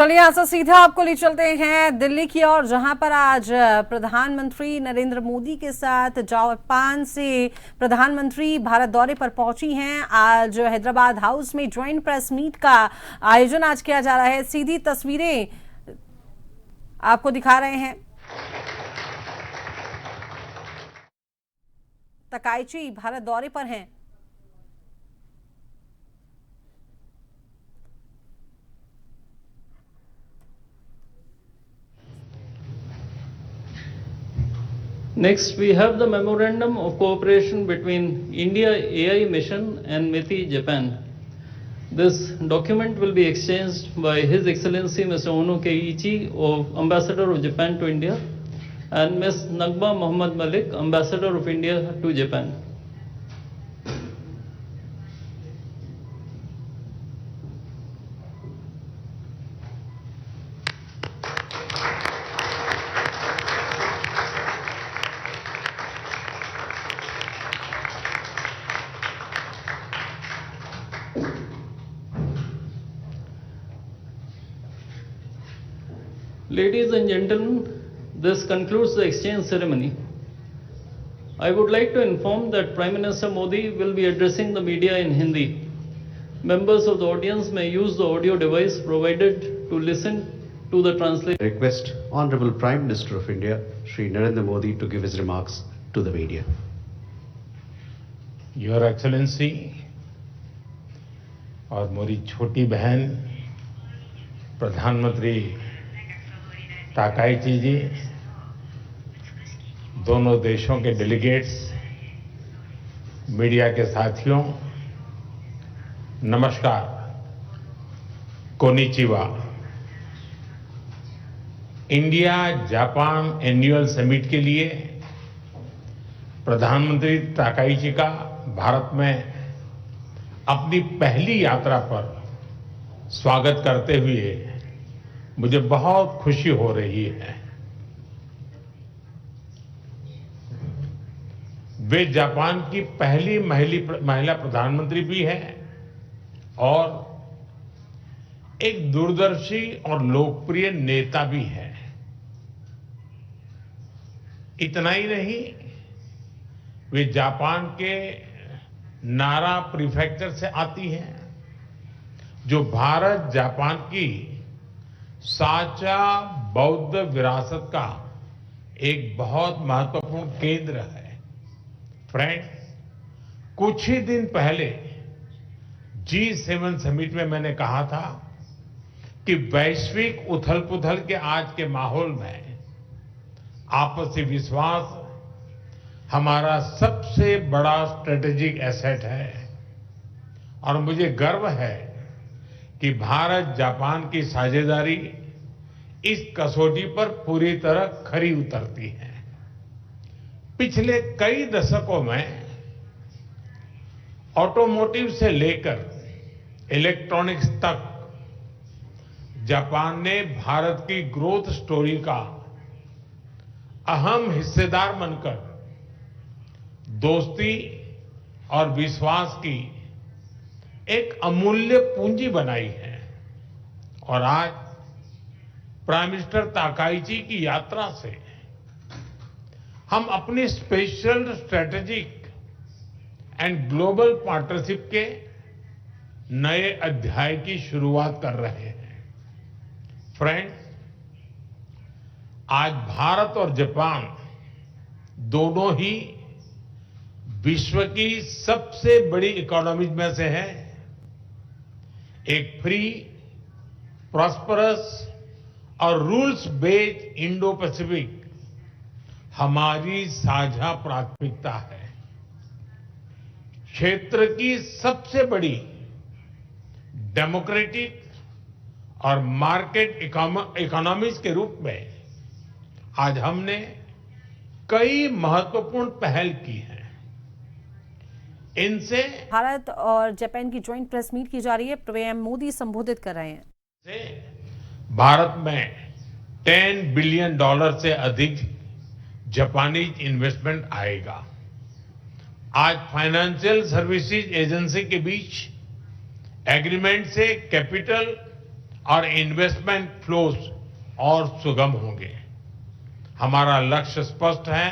चलिए यहाँ से सीधा आपको ले चलते हैं दिल्ली की ओर, जहां पर आज प्रधानमंत्री नरेंद्र मोदी के साथ जापान से प्रधानमंत्री भारत दौरे पर पहुंची हैं। आज हैदराबाद हाउस में ज्वाइंट प्रेस मीट का आयोजन आज किया जा रहा है। सीधी तस्वीरें आपको दिखा रहे हैं। तकाइची भारत दौरे पर हैं। Next, we have the Memorandum of Cooperation between India AI Mission and MITI, Japan. This document will be exchanged by His Excellency Mr. Ono Keiichi, Ambassador of Japan to India, and Ms. Nagma Mohammad Malik, Ambassador of India to Japan. Ladies and gentlemen, this concludes the exchange ceremony. I would like to inform that Prime Minister Modi will be addressing the media in Hindi. Members of the audience may use the audio device provided to listen to the translation. I request Honorable Prime Minister of India, Shri Narendra Modi, to give his remarks to the media. Your Excellency और मेरी छोटी बहन प्रधानमंत्री Takaichi जी, दोनों देशों के delegates, media के साथियों, नमस्कार, konnichiwa. India Japan annual summit के लिए प्रधानमंत्री ताकाइची का भारत में अपनी पहली यात्रा पर स्वागत करते हुए मुझे बहुत खुशी हो रही है। वे जापान की पहली महिला प्रधानमंत्री भी है और एक दूरदर्शी और लोकप्रिय नेता भी है। इतना ही नहीं, वे जापान के नारा प्रीफेक्चर से आती हैं, जो भारत जापान की साझा बौद्ध विरासत का एक बहुत महत्वपूर्ण केंद्र है। फ्रेंड्स, कुछ ही दिन पहले G7 समिट में मैंने कहा था कि वैश्विक उथल-पुथल के आज के माहौल में आपसी विश्वास हमारा सबसे बड़ा स्ट्रेटेजिक एसेट है और मुझे गर्व है कि भारत जापान की साझेदारी इस कसौटी पर पूरी तरह खरी उतरती है। पिछले कई दशकों में ऑटोमोटिव से लेकर इलेक्ट्रॉनिक्स तक जापान ने भारत की ग्रोथ स्टोरी का अहम हिस्सेदार बनकर दोस्ती और विश्वास की एक अमूल्य पूंजी बनाई है। और आज प्राइम मिनिस्टर ताकाइची की यात्रा से हम अपनी special strategic and global partnership के नए अध्याय की शुरुआत कर रहे हैं। फ्रेंड्स, आज भारत और जापान दोनों ही विश्व की सबसे बड़ी इकोनॉमीज में से है। एक फ्री, प्रॉस्परस और रूल्स बेस्ड इंडो पैसिफिक हमारी साझा प्राथमिकता है। क्षेत्र की सबसे बड़ी डेमोक्रेटिक और मार्केट इकोनॉमीज के रूप में आज हमने कई महत्वपूर्ण पहल की हैं। इनसे भारत और जापान की ज्वाइंट प्रेस मीट की जा रही है। पीएम मोदी संबोधित कर रहे हैं। भारत में $10 बिलियन से अधिक जापानी इन्वेस्टमेंट आएगा। आज फाइनेंशियल सर्विसेज एजेंसी के बीच एग्रीमेंट से कैपिटल और इन्वेस्टमेंट फ्लोज और सुगम होंगे। हमारा लक्ष्य स्पष्ट है,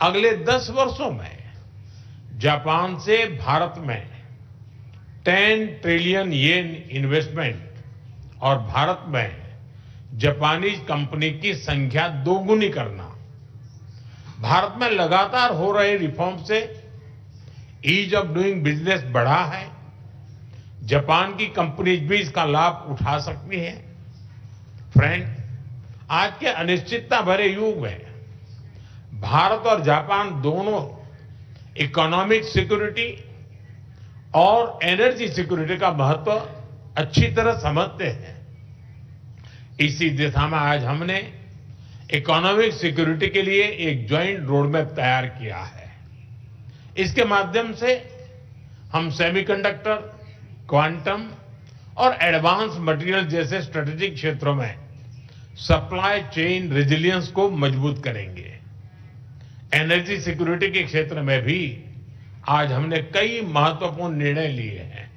अगले 10 वर्षों में जापान से भारत में 10 ट्रिलियन येन इन्वेस्टमेंट और भारत में जापानीज कंपनी की संख्या दोगुनी करना। भारत में लगातार हो रहे रिफॉर्म से ईज ऑफ डूइंग बिजनेस बढ़ा है। जापान की कंपनीज भी इसका लाभ उठा सकती हैं। फ्रेंड, आज के अनिश्चितता भरे युग में भारत और जापान दोनों इकोनॉमिक सिक्योरिटी और एनर्जी सिक्योरिटी का महत्व अच्छी तरह समझते हैं। इसी दिशा में आज हमने इकोनॉमिक सिक्योरिटी के लिए एक ज्वाइंट रोडमैप तैयार किया है। इसके माध्यम से हम सेमीकंडक्टर, क्वांटम और एडवांस मटेरियल जैसे स्ट्रेटेजिक क्षेत्रों में सप्लाई चेन रेजिलियंस को मजबूत करेंगे। एनर्जी सिक्योरिटी के क्षेत्र में भी आज हमने कई महत्वपूर्ण निर्णय लिए हैं।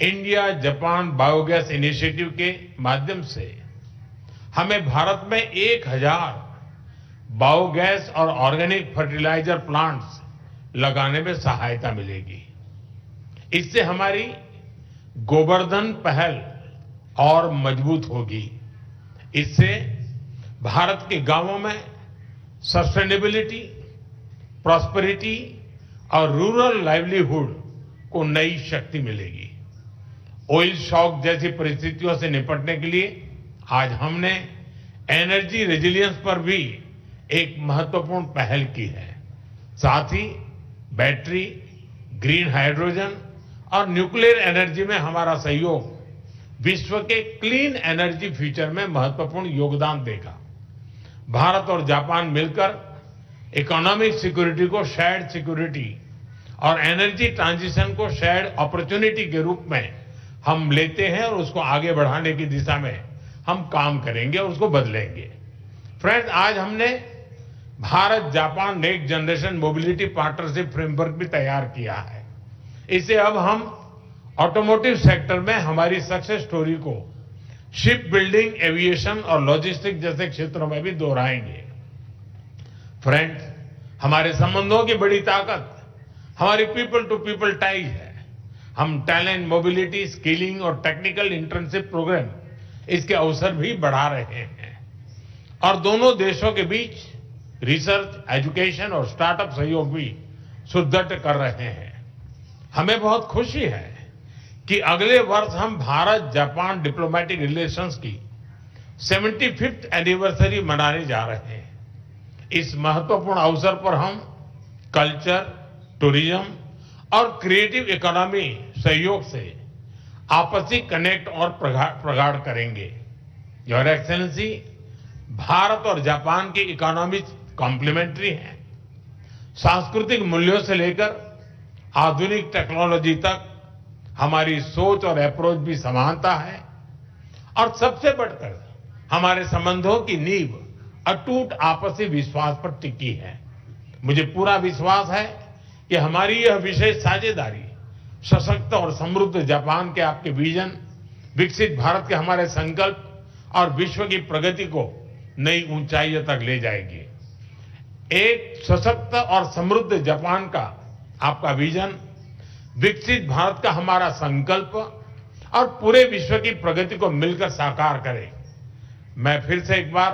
इंडिया जापान बायोगैस इनिशिएटिव के माध्यम से हमें भारत में 1000 बायोगैस और ऑर्गेनिक फर्टिलाइजर प्लांट्स लगाने में सहायता मिलेगी। इससे हमारी गोवर्धन पहल और मजबूत होगी। इससे भारत के गांवों में सस्टेनेबिलिटी, प्रॉस्पेरिटी और रूरल लाइवलीहुड को नई शक्ति मिलेगी। ऑयल शॉक जैसी परिस्थितियों से निपटने के लिए आज हमने एनर्जी रेजिलियंस पर भी एक महत्वपूर्ण पहल की है। साथ ही बैटरी, ग्रीन हाइड्रोजन और न्यूक्लियर एनर्जी में हमारा सहयोग विश्व के क्लीन एनर्जी फ्यूचर में महत्वपूर्ण योगदान देगा। भारत और जापान मिलकर इकोनॉमिक सिक्योरिटी को शेयर्ड सिक्योरिटी और एनर्जी ट्रांजिशन को शेयर्ड अपॉर्चुनिटी के रूप में हम लेते हैं और उसको आगे बढ़ाने की दिशा में हम काम करेंगे और उसको बदलेंगे। फ्रेंड्स, आज हमने Bharat Japan next generation mobility partnership framework भी तैयार किया है। इससे अब हम ऑटोमोटिव सेक्टर में हमारी सक्सेस स्टोरी को शिप बिल्डिंग, एविएशन और लॉजिस्टिक जैसे क्षेत्रों में भी दोहराएंगे। फ्रेंड्स, हमारे संबंधों की बड़ी ताकत हमारी पीपल टू पीपल टाइज है। हम टैलेंट मोबिलिटी, स्किलिंग और टेक्निकल इंटर्नशिप प्रोग्राम इसके अवसर भी बढ़ा रहे हैं और दोनों देशों के बीच रिसर्च, एजुकेशन और स्टार्टअप सहयोग भी सुदृढ़ कर रहे हैं। हमें बहुत खुशी है कि अगले वर्ष हम भारत जापान डिप्लोमेटिक रिलेशंस की 75th एनिवर्सरी मनाने जा रहे हैं। इस महत्वपूर्ण अवसर पर हम कल्चर, टूरिज्म और क्रिएटिव इकोनॉमी सहयोग से आपसी कनेक्ट और प्रगाढ़ करेंगे। योर एक्सेलेंसी, भारत और जापान की इकोनॉमी कॉम्प्लीमेंट्री है। सांस्कृतिक मूल्यों से लेकर आधुनिक टेक्नोलॉजी तक हमारी सोच और अप्रोच भी समानता है और सबसे बढ़कर हमारे संबंधों की नींव अटूट आपसी विश्वास पर टिकी है। मुझे पूरा विश्वास है कि हमारी यह विशेष साझेदारी सशक्त और समृद्ध जापान के आपके विजन, विकसित भारत के हमारे संकल्प और विश्व की प्रगति को नई ऊंचाइयों तक ले जाएगी। एक सशक्त और समृद्ध जापान का आपका विजन, विकसित भारत का हमारा संकल्प और पूरे विश्व की प्रगति को मिलकर साकार करें। मैं फिर से एक बार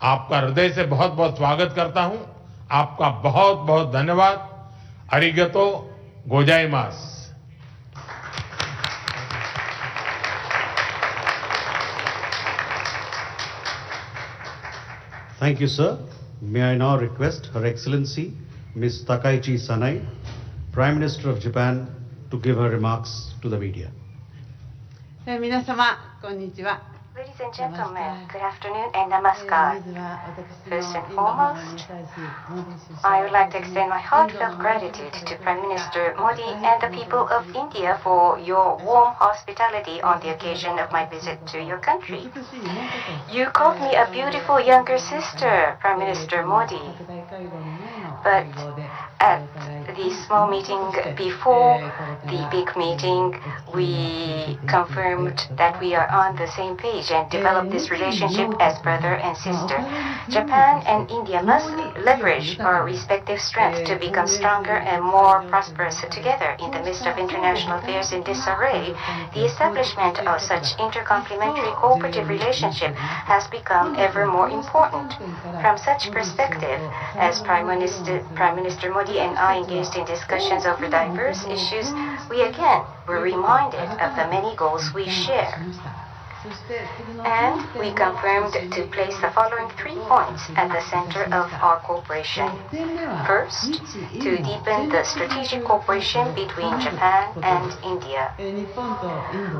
आपका हृदय से बहुत बहुत स्वागत करता हूं। आपका बहुत बहुत धन्यवाद। अरिगतो गोजाइमास। Thank you, sir. May I now request Her Excellency Ms. Takaichi Sanai, Prime Minister of Japan, to give her remarks to the media. 皆様、こんにちは。 Ladies and gentlemen, good afternoon and namaskar. First and foremost, I would like to extend my heartfelt gratitude to Prime Minister Modi and the people of India for your warm hospitality on the occasion of my visit to your country. You called me a beautiful younger sister, Prime Minister Modi. But at the small meeting before the big meeting, we confirmed that we are on the same page and developed this relationship as brother and sister. Japan and India must leverage our respective strengths to become stronger and more prosperous together. In the midst of international affairs in disarray, the establishment of such intercomplementary cooperative relationship has become ever more important. From such perspective, as Prime Minister Modi and I engaged in discussions over diverse issues, we again were reminded of the many goals we share. And we confirmed to place the following 3 points at the center of our cooperation. First, to deepen the strategic cooperation between Japan and India.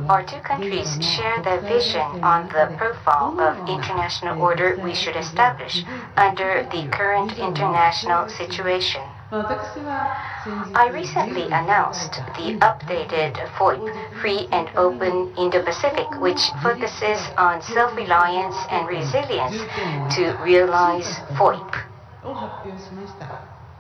Our two countries share the vision on the profile of international order we should establish under the current international situation. I recently announced the updated FOIP, Free and Open Indo-Pacific, which focuses on self-reliance and resilience to realize FOIP.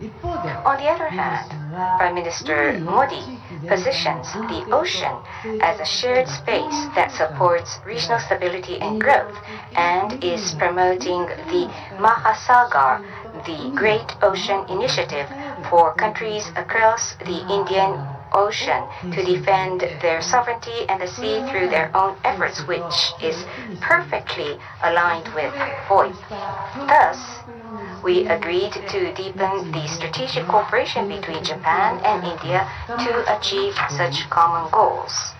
On the other hand, Prime Minister Modi positions the ocean as a shared space that supports regional stability and growth and is promoting the Mahasagar, the Great Ocean Initiative, for countries across the Indian Ocean to defend their sovereignty and the sea through their own efforts, which is perfectly aligned with FOIP. Thus, we agreed to deepen the strategic cooperation between Japan and India to achieve such common goals.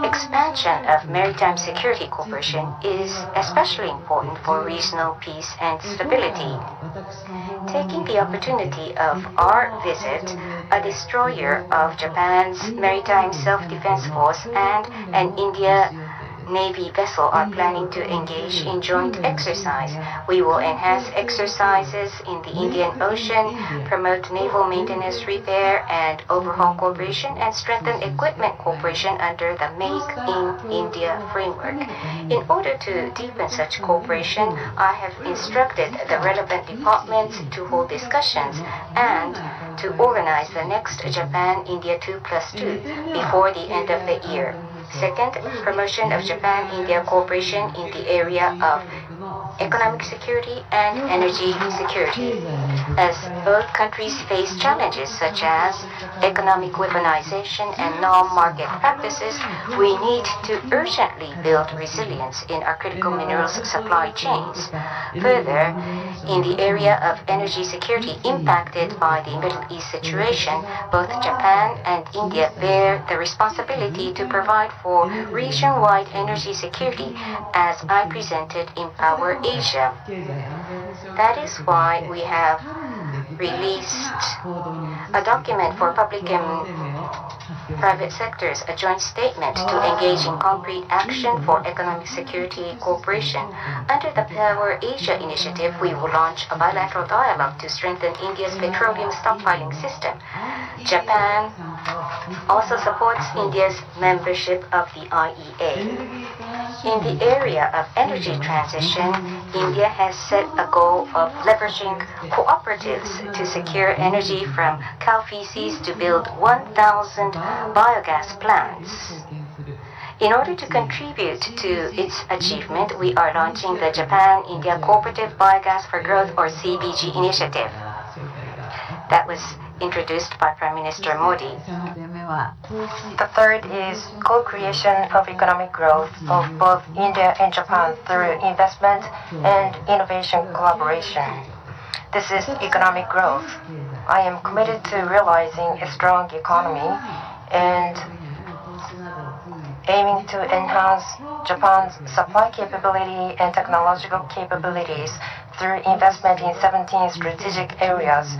Expansion of maritime security cooperation is especially important for regional peace and stability. Taking the opportunity of our visit, a destroyer of Japan's Maritime Self-Defense Force and an India Navy vessel are planning to engage in joint exercise. We will enhance exercises in the Indian Ocean, promote naval maintenance, repair, and overhaul cooperation, and strengthen equipment cooperation under the Make in India framework. In order to deepen such cooperation, I have instructed the relevant departments to hold discussions and to organize the next Japan-India 2+2 before the end of the year. Second, promotion of Japan-India cooperation in the area of economic security and energy security. As both countries face challenges such as economic weaponization and non-market practices, we need to urgently build resilience in our critical minerals supply chains. Further, in the area of energy security impacted by the Middle East situation, both Japan and India bear the responsibility to provide for region-wide energy security, as I presented in Power Asia. That is why we have released a document for public and private sectors, a joint statement to engage in concrete action for economic security cooperation. Under the Power Asia initiative, we will launch a bilateral dialogue to strengthen India's petroleum stockpiling system. Japan also supports India's membership of the IEA. In the area of energy transition, India has set a goal of leveraging cooperatives to secure energy from cow feces to build 1,000 biogas plants. In order to contribute to its achievement, we are launching the Japan-India Cooperative Biogas for Growth, or CBG initiative. That was introduced by Prime Minister Modi. The third is co-creation of economic growth of both India and Japan through investment and innovation collaboration. This is economic growth. I am committed to realizing a strong economy and aiming to enhance Japan's supply capability and technological capabilities through investment in 17 strategic areas.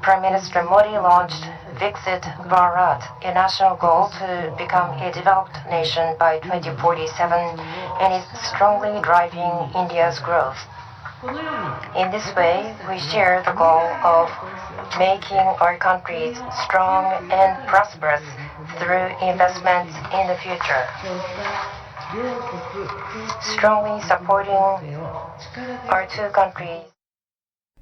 Prime Minister Modi launched Viksit Bharat, a national goal to become a developed nation by 2047, and is strongly driving India's growth. In this way, we share the goal of making our countries strong and prosperous through investments in the future. Strongly supporting our two countries